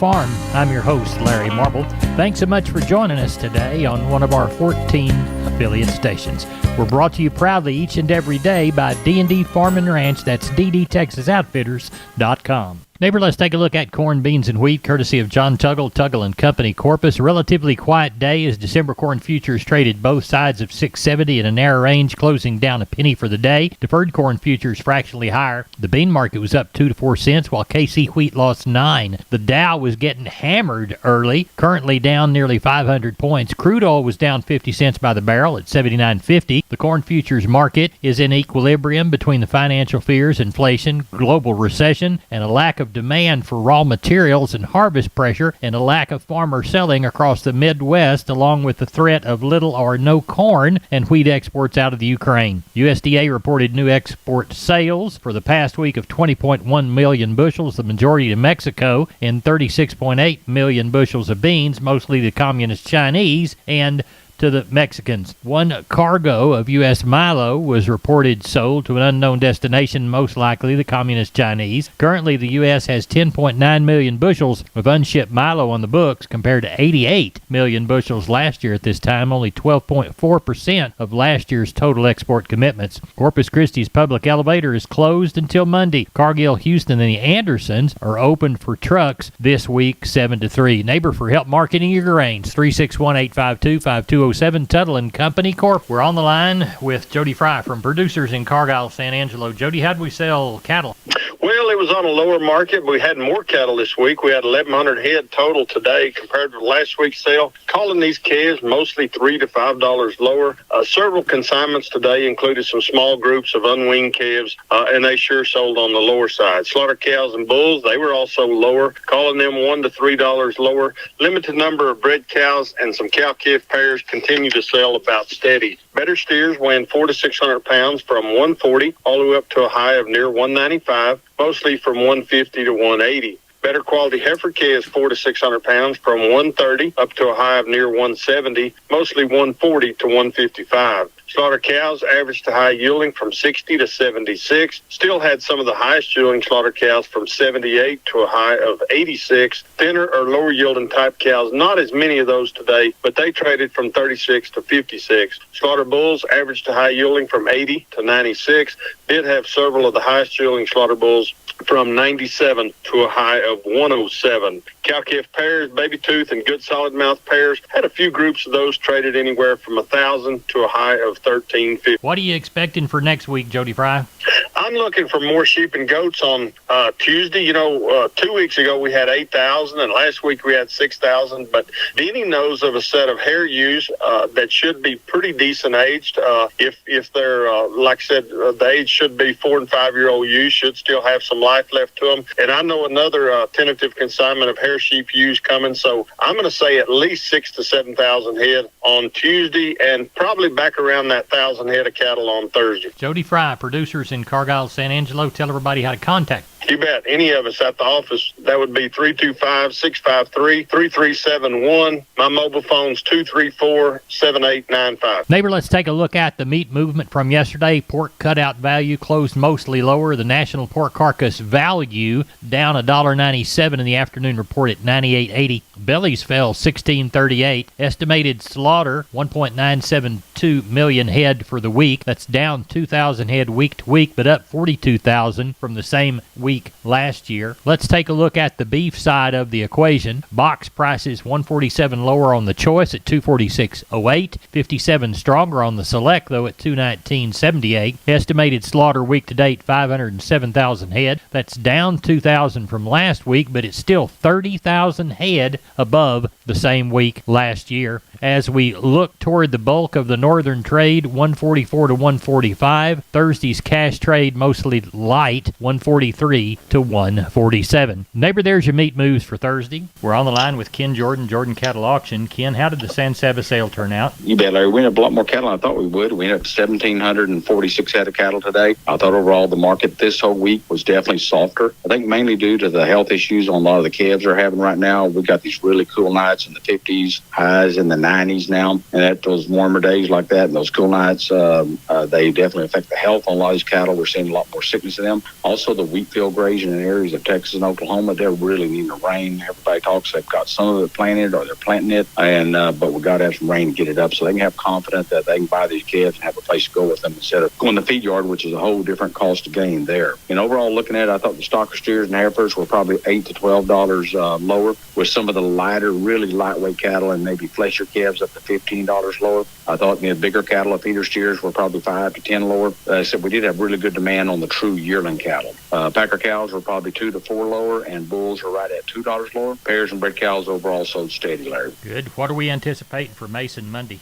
Farm. I'm your host, Larry Marble. Thanks so much for joining us today on one of our 14 affiliate stations. We're brought to you proudly each and every day by D&D Farm and Ranch. That's ddtexasoutfitters.com. Neighbor, let's take a look at corn, beans, and wheat, courtesy of John Tuggle & Company, Corpus. A relatively quiet day as December corn futures traded both sides of $6.70 in a narrow range, closing down a penny for the day. Deferred corn futures fractionally higher. The bean market was up 2 to 4 cents, while KC wheat lost 9. The Dow was getting hammered early, currently down nearly 500 points. Crude oil was down 50 cents by the barrel at $79.50. The corn futures market is in equilibrium between the financial fears, inflation, global recession, and a lack of demand for raw materials and harvest pressure, and a lack of farmer selling across the Midwest, along with the threat of little or no corn and wheat exports out of the Ukraine. USDA reported new export sales for the past week of 20.1 million bushels, the majority to Mexico, and 36.8 million bushels of beans, mostly the communist Chinese, and to the Mexicans. One cargo of U.S. milo was reported sold to an unknown destination, most likely the communist Chinese. Currently, the U.S. has 10.9 million bushels of unshipped milo on the books, compared to 88 million bushels last year at this time, only 12.4% of last year's total export commitments. Corpus Christi's public elevator is closed until Monday. Cargill, Houston, and the Andersons are open for trucks this week, 7 to 3. Neighbor, for help marketing your grains, 361-852-5207. Tuttle & Company Corp. We're on the line with Jody Fry from Producers in Cargyle, San Angelo. Jody, how'd we sell cattle? Well, it was on a lower market, but we had more cattle this week. We had 1,100 head total today compared to last week's sale. Calling these calves mostly $3 to $5 lower. Several consignments today included some small groups of unweaned calves, and they sure sold on the lower side. Slaughter cows and bulls, they were also lower, calling them $1 to $3 lower. Limited number of bred cows and some cow-calf pairs continue to sell about steady. Better steers weighing 400 to 600 pounds from 140 all the way up to a high of near 195, mostly from 150 to 180. Better quality heifer calves 400 to 600 pounds from 130 up to a high of near 170, mostly 140 to 155. Slaughter cows averaged to high yielding from 60 to 76. Still had some of the highest yielding slaughter cows from 78 to a high of 86. Thinner or lower yielding type cows, not as many of those today, but they traded from 36 to 56. Slaughter bulls averaged to high yielding from 80 to 96. Did have several of the highest yielding slaughter bulls from 97 to a high of 107. Cow-calf pairs, baby tooth, and good solid mouth pairs, had a few groups of those traded anywhere from 1,000 to a high of 1,350. What are you expecting for next week, Jody Fry? I'm looking for more sheep and goats on Tuesday. 2 weeks ago we had 8,000, and last week we had 6,000. But Denny knows of a set of hair ewes that should be pretty decent aged. If they're, like I said, the age should be 4 and 5 year old ewes, should still have some life left to them. And I know another tentative consignment of hair sheep ewes coming, so I'm going to say at least 6,000 to 7,000 head on Tuesday, and probably back around that 1,000 head of cattle on Thursday. Jody Fry, Producers in Cargyle, San Angelo. Tell everybody how to contact. You bet. Any of us at the office, that would be 325-653-3371. My mobile phone's 234-7895. Neighbor, let's take a look at the meat movement from yesterday. Pork cutout value closed mostly lower. The national pork carcass value down $1.97 in the afternoon report at $98.80. Bellies fell $16.38. Estimated slaughter 1.972 million head for the week. That's down 2,000 head week to week, but up 42,000 from the same week last year. Let's take a look at the beef side of the equation. Box prices $147 lower on the choice at $246.08. $57 stronger on the select, though, at $219.78. Estimated slaughter week to date 507,000 head. That's down 2,000 from last week, but it's still 30,000 head above the same week last year. As we look toward the bulk of the northern trade, 144 to 145. Thursday's cash trade mostly light, 143 to 147. Neighbor, there's your meat moves for Thursday. We're on the line with Ken Jordan, Jordan Cattle Auction. Ken, how did the San Saba sale turn out? You bet, Larry. We ended up a lot more cattle than I thought we would. We ended up 1,746 head of cattle today. I thought overall the market this whole week was definitely softer. I think mainly due to the health issues on a lot of the calves are having right now. We've got these really cool nights in the 50s, highs in the 90s now. And at those warmer days like that and those cool nights, they definitely affect the health on a lot of these cattle. We're seeing a lot more sickness in them. Also, the wheat field grazing in areas of Texas and Oklahoma. They're really needing the rain. Everybody talks they've got some of it planted or they're planting it, and but we got to have some rain to get it up so they can have confidence that they can buy these calves and have a place to go with them instead of going to the feed yard, which is a whole different cost to gain there. And overall, looking at it, I thought the stocker steers and heifers were probably $8 to $12 lower, with some of the lighter, really lightweight cattle and maybe fleshier calves up to $15 lower. I thought the bigger cattle, feeder steers, were probably $5 to $10 lower. Except we did have really good demand on the true yearling cattle. Packer cows were probably $2 to $4 lower, and bulls are right at $2 lower. Pairs and bred cows overall sold steady, Larry. Good. What are we anticipating for Mason Monday?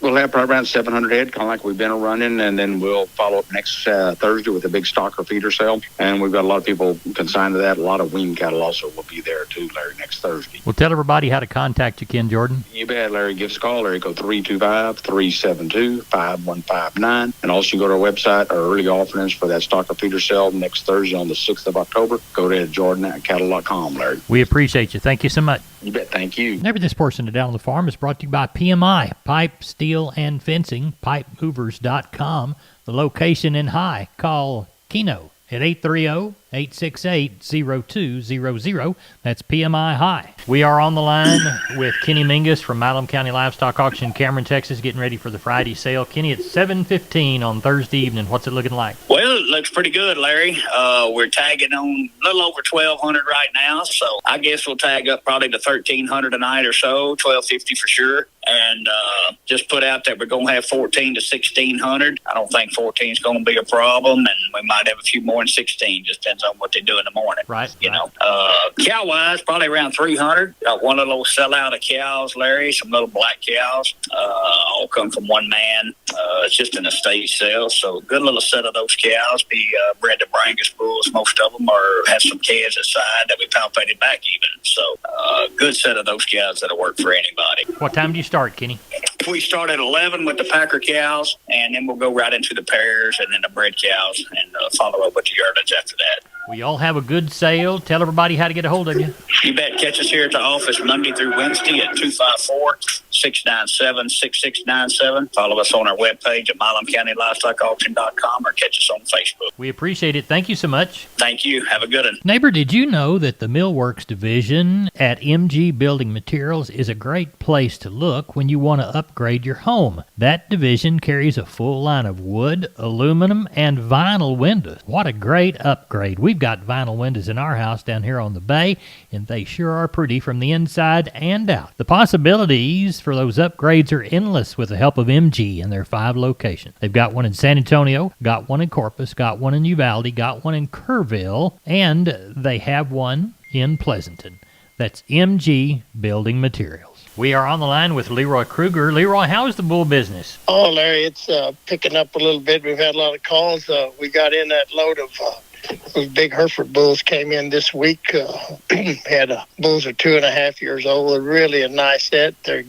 We'll have probably around 700 head, kind of like we've been running, and then we'll follow up next Thursday with a big stocker feeder sale. And we've got a lot of people consigned to that. A lot of wean cattle also will be there too, Larry, next Thursday. Well, tell everybody how to contact you, Ken Jordan. You bet, Larry. Give us a call, Larry. Go 325-372-5159. And also you go to our website, our early offerings for that stocker feeder sale next Thursday on the 6th of October. Go to jordan@cattle.com, Larry. We appreciate you. Thank you so much. You bet. Thank you. Neighbor, this portion of Down on the Farm is brought to you by PMI, Pipe, Steel, and Fencing, pipemovers.com. The location in High. Call Keno at 830-868-0200. That's PMI High. We are on the line with Kenny Mingus from Milam County Livestock Auction, Cameron, Texas, getting ready for the Friday sale. Kenny, it's 7:15 on Thursday evening. What's it looking like? Well, it looks pretty good, Larry. We're tagging on a little over 1,200 right now, so I guess we'll tag up probably to 1,300 a night or so, 1,250 for sure. And just put out that we're going to have 14 to 1,600. I don't think 14 is going to be a problem, and we might have a few more in 16. Just depends on what they do in the morning. Right. You know, cow-wise, probably around 300. Got one little sellout of cows, Larry, some little black cows. All come from one man. It's just an estate sale, so a good little set of those cows. Be bred to Brangus bulls. Most of them have some calves aside that we palpated back even. So good set of those cows that'll work for anybody. What time do you start, Kenny? We start at 11 with the Packer cows, and then we'll go right into the pairs and then the bred cows and follow up with the yearlings after that. We all have a good sale. Tell everybody how to get a hold of you. You bet. Catch us here at the office Monday through Wednesday at 254-697-6697. Follow us on our webpage at MilamCountyLivestockAuction.com or catch us on Facebook. We appreciate it. Thank you so much. Thank you. Have a good one. Neighbor, did you know that the Millworks division at MG Building Materials is a great place to look when you want to upgrade your home? That division carries a full line of wood, aluminum, and vinyl windows. What a great upgrade. We've got vinyl windows in our house down here on the bay, and they sure are pretty from the inside and out. The possibilities for those upgrades are endless with the help of MG and their 5 locations. They've got one in San Antonio, got one in Corpus, got one in Uvalde, got one in Kerrville, and they have one in Pleasanton. That's MG Building Materials. We are on the line with Leroy Kruger. Leroy, how is the bull business? Oh, Larry, it's picking up a little bit. We've had a lot of calls. We got in that load of those big Hereford bulls came in this week. Had bulls are 2.5 years old. They're really a nice set. They're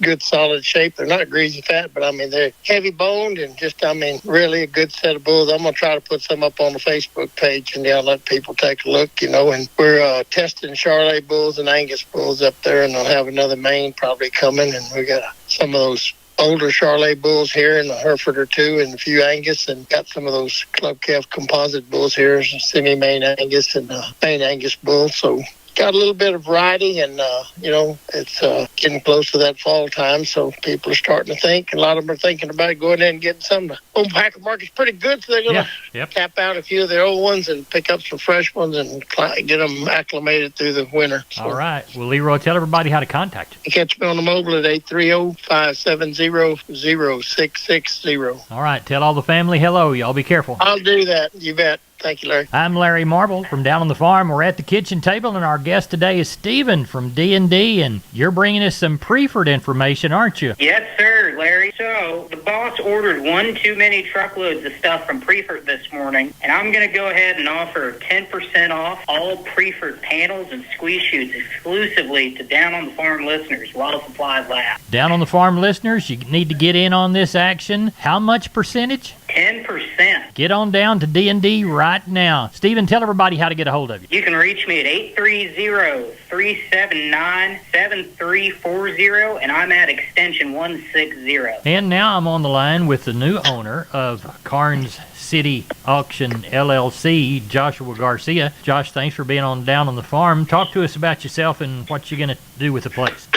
good, solid shape. They're not greasy fat, but I mean, they're heavy boned and just, I mean, really a good set of bulls. I'm going to try to put some up on the Facebook page and then let people take a look, you know. And we're testing Charolais bulls and Angus bulls up there, and they'll have another main probably coming. And we got some of those older Charolais bulls here and a Hereford or two and a few Angus, and got some of those club calf composite bulls here, some semi-main Angus and main Angus bulls. So got a little bit of variety, and you know, it's getting close to that fall time, so people are starting to think. A lot of them are thinking about going in and getting some. The home packer market's pretty good, so they're going to tap out a few of their old ones and pick up some fresh ones and get them acclimated through the winter. So, all right. Well, Leroy, tell everybody how to contact you. You catch me on the mobile at 830-570-0660. All right. Tell all the family hello. Y'all be careful. I'll do that. You bet. Thank you, Larry. I'm Larry Marble from Down on the Farm. We're at the kitchen table, and our guest today is Stephen from D&D, and you're bringing us some Preferred information, aren't you? Yes, sir, Larry. So the boss ordered one too many truckloads of stuff from Preferred this morning, and I'm going to go ahead and offer 10% off all Preferred panels and squeeze chutes exclusively to Down on the Farm listeners while supplies last. Down on the Farm listeners, you need to get in on this action. How much percentage? 10%. Get on down to D&D right now. Stephen, tell everybody how to get a hold of you. You can reach me at 830-379-7340, and I'm at extension 160. And now I'm on the line with the new owner of Karnes City Auction LLC, Joshua Garcia. Josh, thanks for being down on the farm. Talk to us about yourself and what you're going to do with the place.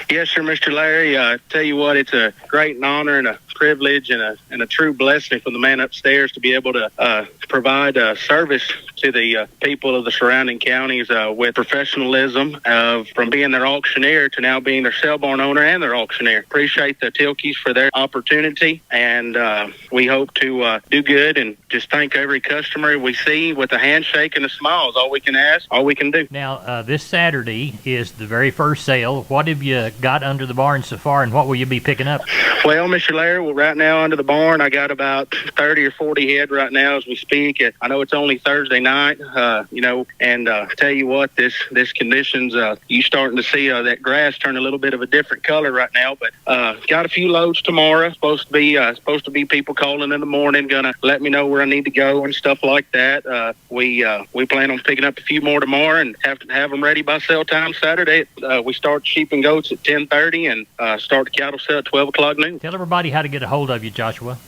Yes, sir, Mr. Larry. Tell you what, it's a great honor and a privilege and a true blessing for the man upstairs to be able to provide service to the people of the surrounding counties with professionalism from being their auctioneer to now being their sale barn owner and their auctioneer. Appreciate the Tilkeys for their opportunity, and we hope to do good and just thank every customer we see with a handshake and a smile is all we can ask, all we can do. Now, this Saturday is the very first sale. What have you got under the barn so far, and what will you be picking up? Well, Mr. Larry, right now under the barn, I got about 30 or 40 head right now as we speak. I know it's only Thursday night, and tell you what, this conditions, you starting to see that grass turn a little bit of a different color right now, but got a few loads tomorrow. Supposed to be people calling in the morning, gonna let me know where I need to go and stuff like that. We plan on picking up a few more tomorrow and have them ready by sale time Saturday. We start sheep and goats at 10:30 and start the cattle sale at 12 o'clock noon. Tell everybody how to get a hold of you, Joshua.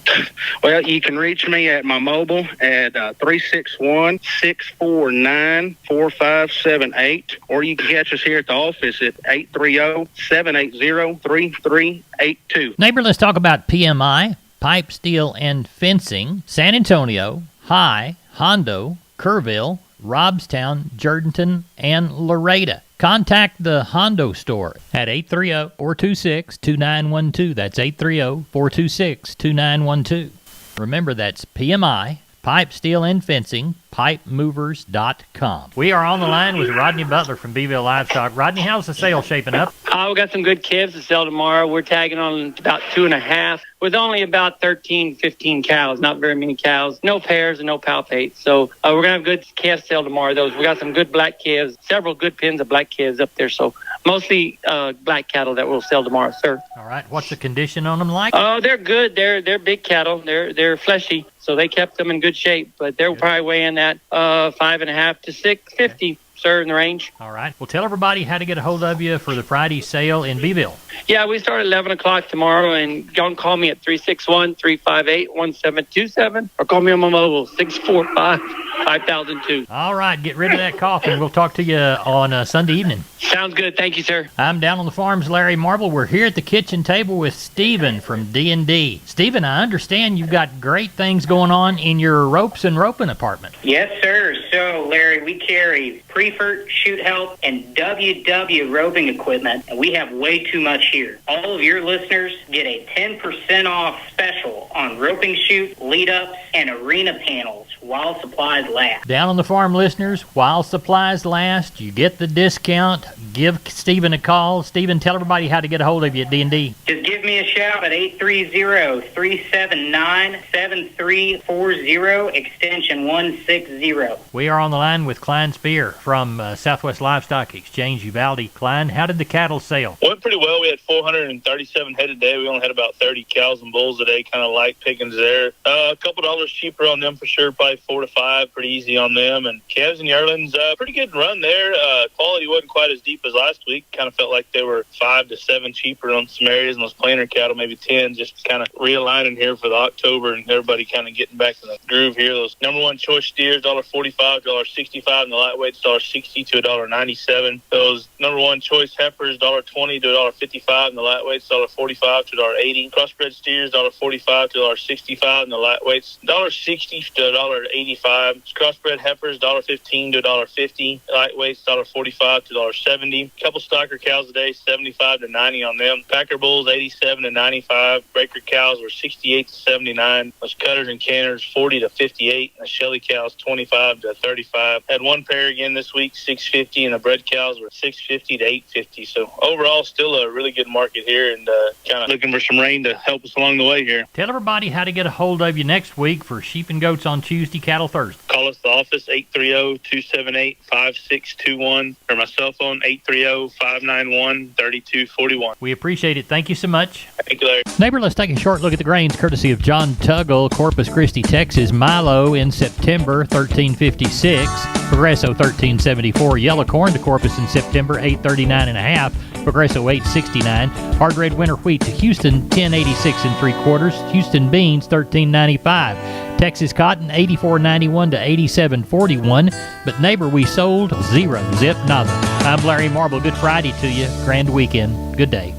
Well, you can reach me at my mobile at 361-649-4578, or you can catch us here at the office at 830-780-3382. Neighbor, let's talk about PMI, Pipe, Steel, and Fencing, San Antonio, High, Hondo, Kerrville, Robstown, Jourdanton, and Laredo. Contact the Hondo store at 830-426-2912. That's 830-426-2912. Remember, that's PMI, Pipe, Steel, and Fencing, pipemovers.com. We are on the line with Rodney Butler from Beeville Livestock. Rodney, how's the sale shaping up? We got some good calves to sell tomorrow. We're tagging on about 2.5 with only about 13, 15 cows, not very many cows, no pairs and no palpates. So we're going to have good calf sale tomorrow. We got some good black calves, several good pins of black calves up there. So mostly black cattle that we'll sell tomorrow, sir. All right. What's the condition on them like? Oh, they're good. They're big cattle. They're fleshy. So they kept them in good shape, but they're probably weighing that 5.5 to 650. Sir, in the range. All right. Well, tell everybody how to get a hold of you for the Friday sale in Beeville. Yeah, we start at 11 o'clock tomorrow, and don't call me at 361-358-1727, or call me on my mobile, 645-5002. All right. Get rid of that cough, and we'll talk to you on Sunday evening. Sounds good. Thank you, sir. I'm down on the farm's Larry Marble. We're here at the kitchen table with Stephen from D&D. Stephen, I understand you've got great things going on in your ropes and roping department. Yes, sir. So, Larry, we carry Preferred, Shoot Help, and WW roping equipment, and we have way too much here. All of your listeners get a 10% off special on roping chute, lead-ups, and arena panels while supplies last. Down on the farm, listeners, while supplies last, you get the discount. Give Stephen a call. Stephen, tell everybody how to get a hold of you at D&D. Just give me a shout at 830-379-7340, extension 160. We are on the line with Klein Spear from Southwest Livestock Exchange, Uvalde. Klein, how did the cattle sale? Went pretty well. We had 437 head a day. We only had about 30 cows and bulls a day, kind of light pickings there. A couple dollars cheaper on them for sure, probably 4 to 5, pretty easy on them. And calves and yearlings, pretty good run there. Quality wasn't quite as deep as last week. Kind of felt like they were 5 to 7 cheaper on some areas, and those plainer cattle maybe 10, just kind of realigning here for the October, and everybody kind of getting back in the groove here. Those number one choice steers, $1.45, $1.65, and the lightweights, $1.60 to $1.97. Those number one choice heifers, $1.20 to $1.55, and the lightweights, $1.45 to $1.80. Crossbred steers, $1.45 to $1.65, and the lightweights, $1.60 to $1.85. Crossbred heifers, $1.15 to $1.50. Lightweights, $1.45 to $1.70. Couple stocker cows a day, 75 to 90 on them. Packer bulls, 87 to 95. Breaker cows were 68 to 79. Those cutters and canners, 40 to 58. And the Shelly cows, 25 to 35. Had one pair again this week, 650, and the bred cows were 650 to 850. So overall, still a really good market here, and kind of looking for some rain to help us along the way here. Tell everybody how to get a hold of you next week for sheep and goats on Tuesday, cattle Thursday. Call us the office, 830-278-5621, or my cell phone, 830-591-3241. We appreciate it. Thank you so much. much. Thank you, Larry. Neighbor, let's take a short look at the grains courtesy of John Tuggle, Corpus Christi, Texas. Milo in September, 1356. Progresso, 1374. Yellow corn to Corpus in September, 839.5. Progresso, 869. Hard red winter wheat to Houston, 1086 3/4. Houston beans, 1395. Texas cotton, 84.91 to 87.41. But neighbor, we sold zero, zip, nada. I'm Larry Marble. Good Friday to you. Grand weekend. Good day.